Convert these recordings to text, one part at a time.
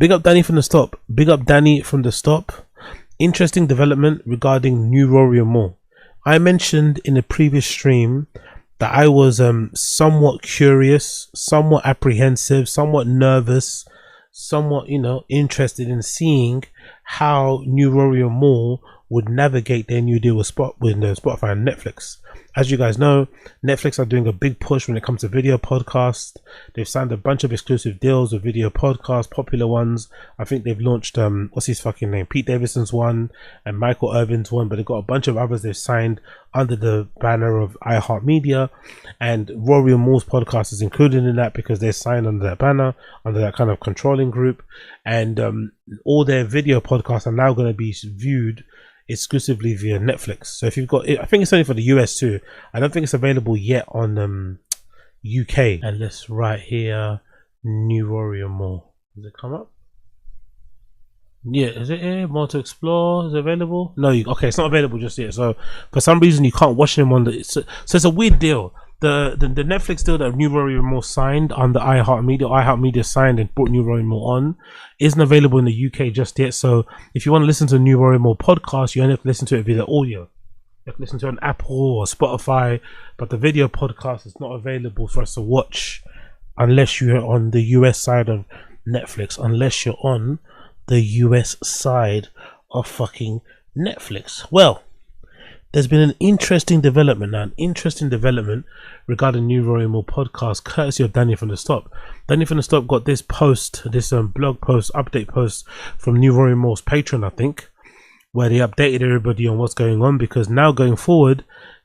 Big up Danny from the stop. Big up Danny from the stop. Interesting development regarding new Rory and more. I mentioned in a previous stream that I was somewhat curious, somewhat apprehensive, somewhat nervous, somewhat, interested in seeing how new Rory and more would navigate their new deal with Spotify and Netflix. As you guys know, Netflix are doing a big push when it comes to video podcasts. They've signed a bunch of exclusive deals with video podcasts, popular ones. I think they've launched what's his fucking name, Pete Davidson's one and Michael Irvin's one, but they've got a bunch of others they've signed under the banner of iHeartMedia, and Rory and Moore's podcast is included in that because they're signed under that banner, under that kind of controlling group, and all their video podcasts are now going to be viewed exclusively via Netflix. So if you've got it, I think it's only for the US too. I don't think it's available yet on UK. And let's write here new Rory and more. Does it come up? Yeah, is it here? More to explore is available? No, okay, it's not available just yet. So for some reason you can't watch them on the. So it's a weird deal. The Netflix deal that new Rory and more signed on the iHeartMedia signed and brought new Rory and more on, isn't available in the UK just yet. So if you want to listen to new Rory and more podcast, you only have to listen to it via the audio. You have to listen to it on Apple or Spotify, but the video podcast is not available for us to watch unless you're on the US side of Netflix, unless you're on the US side of fucking Netflix. Well, there's been an interesting development regarding new Rory and more podcast, courtesy of Danny from the Stop. Danny from the Stop got this post, this blog post, update post from new Rory and more's Patreon, I think, where they updated everybody on what's going on, because now going forward,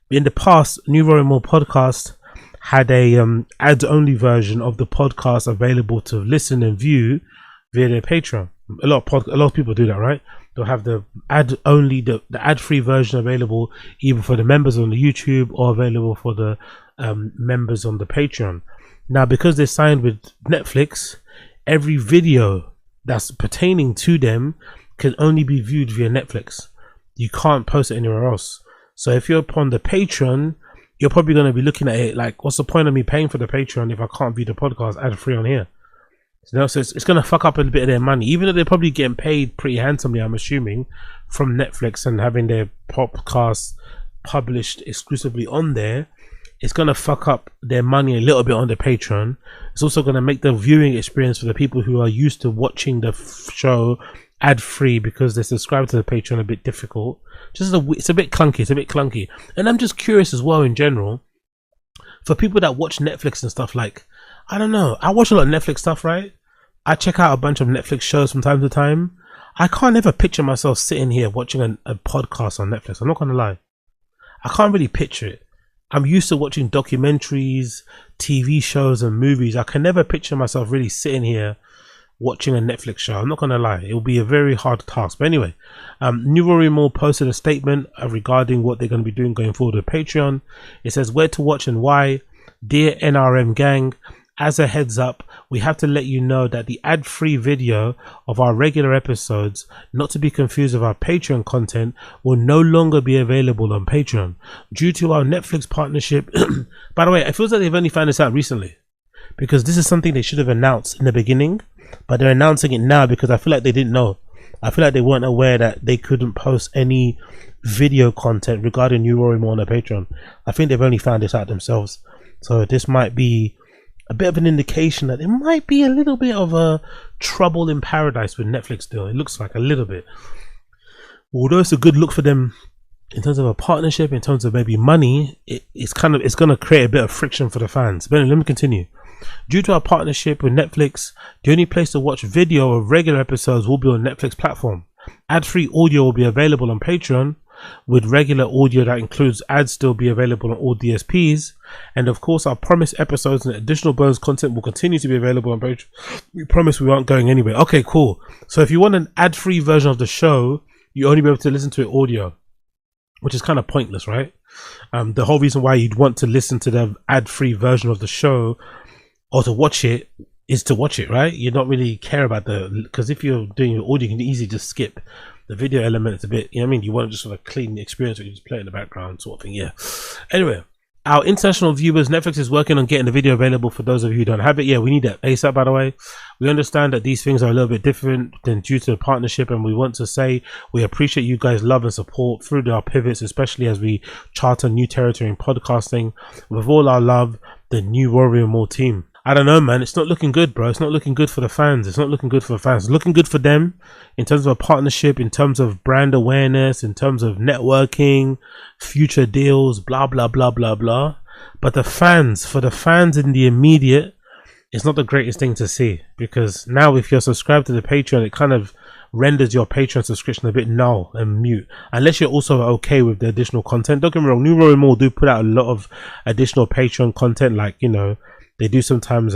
in the past, new Rory and more podcast had a ads-only version of the podcast available to listen and view via their Patreon. A lot of people do that, right? They'll have the ad-only, the ad-free version available either for the members on the YouTube or available for the members on the Patreon. Now, because they're signed with Netflix, every video that's pertaining to them can only be viewed via Netflix. You can't post it anywhere else. So if you're upon the Patreon, you're probably going to be looking at it like, what's the point of me paying for the Patreon if I can't view the podcast ad-free on here? So it's going to fuck up a bit of their money, even though they're probably getting paid pretty handsomely, I'm assuming, from Netflix and having their podcasts published exclusively on there. It's going to fuck up their money a little bit on the Patreon. It's also going to make the viewing experience for the people who are used to watching the show ad-free because they're subscribed to the Patreon a bit difficult. It's a bit clunky. And I'm just curious as well in general, for people that watch Netflix and stuff, like, I don't know, I watch a lot of Netflix stuff, right? I check out a bunch of Netflix shows from time to time. I can't ever picture myself sitting here watching a podcast on Netflix. I'm not gonna lie, I can't really picture it. I'm used to watching documentaries, TV shows and movies. I can never picture myself really sitting here watching a Netflix show. I'm not gonna lie, it will be a very hard task. But anyway, new Rory and more posted a statement regarding what they're going to be doing going forward with Patreon. It says, where to watch and why. Dear NRM gang, as a heads up, we have to let you know that the ad-free video of our regular episodes, not to be confused with our Patreon content, will no longer be available on Patreon due to our Netflix partnership. By the way, it feels like they've only found this out recently, because this is something they should have announced in the beginning, but they're announcing it now because I feel like they didn't know. I feel like they weren't aware that they couldn't post any video content regarding new Rory Moore on their Patreon. I think they've only found this out themselves. So this might be a bit of an indication that it might be a little bit of a trouble in paradise with Netflix still. It looks like a little bit. Although it's a good look for them in terms of a partnership, in terms of maybe money, it's going to create a bit of friction for the fans. But anyway, let me continue. Due to our partnership with Netflix, the only place to watch video of regular episodes will be on Netflix platform. Ad-free audio will be available on Patreon, with regular audio that includes ads still be available on all DSPs. And of course, our promised episodes and additional bonus content will continue to be available on Patreon. We promise we aren't going anywhere. Okay, cool. So if you want an ad-free version of the show, you only be able to listen to it audio, which is kind of pointless, right? The whole reason why you'd want to listen to the ad-free version of the show or to watch it is to watch it, right? You don't really care about because if you're doing your audio, you can easily just skip the video element. It's a bit, you know what I mean? You want to just sort of clean the experience where you just play in the background sort of thing. Yeah. Anyway, Our international viewers, Netflix is working on getting the video available for those of you who don't have it. Yeah, we need that ASAP, by the way. We understand that these things are a little bit different than due to the partnership, and we want to say we appreciate you guys' love and support through our pivots, especially as we charter new territory in podcasting. With all our love, the new Rory and More team. I don't know, man. It's not looking good, bro. It's not looking good for the fans. It's not looking good for the fans. It's looking good for them in terms of a partnership, in terms of brand awareness, in terms of networking, future deals, blah, blah, blah, blah, blah. But the fans, for the fans in the immediate, it's not the greatest thing to see, because now if you're subscribed to the Patreon, it kind of renders your Patreon subscription a bit null and mute, unless you're also okay with the additional content. Don't get me wrong, New Rory More do put out a lot of additional Patreon content, like, you know, they do sometimes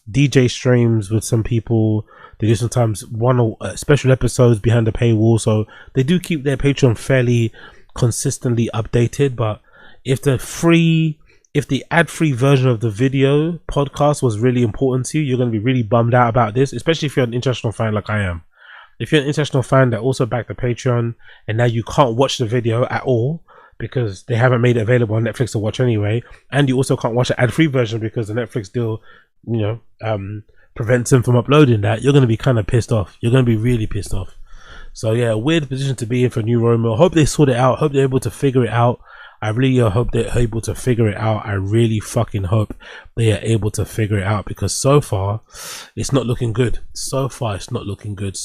DJ streams with some people. They do sometimes special episodes behind the paywall. So they do keep their Patreon fairly consistently updated. But if the ad-free version of the video podcast was really important to you, you're going to be really bummed out about this, especially if you're an international fan like I am. If you're an international fan that also backed the Patreon and now you can't watch the video at all, because they haven't made it available on Netflix to watch anyway, and you also can't watch the ad-free version because the Netflix deal, you know, prevents them from uploading that, you're going to be kind of pissed off. You're going to be really pissed off. So yeah, a weird position to be in for New Rory More. Hope they sort it out. Hope they're able to figure it out. I really hope they're able to figure it out. I really fucking hope they are able to figure it out, because so far it's not looking good. So far it's not looking good.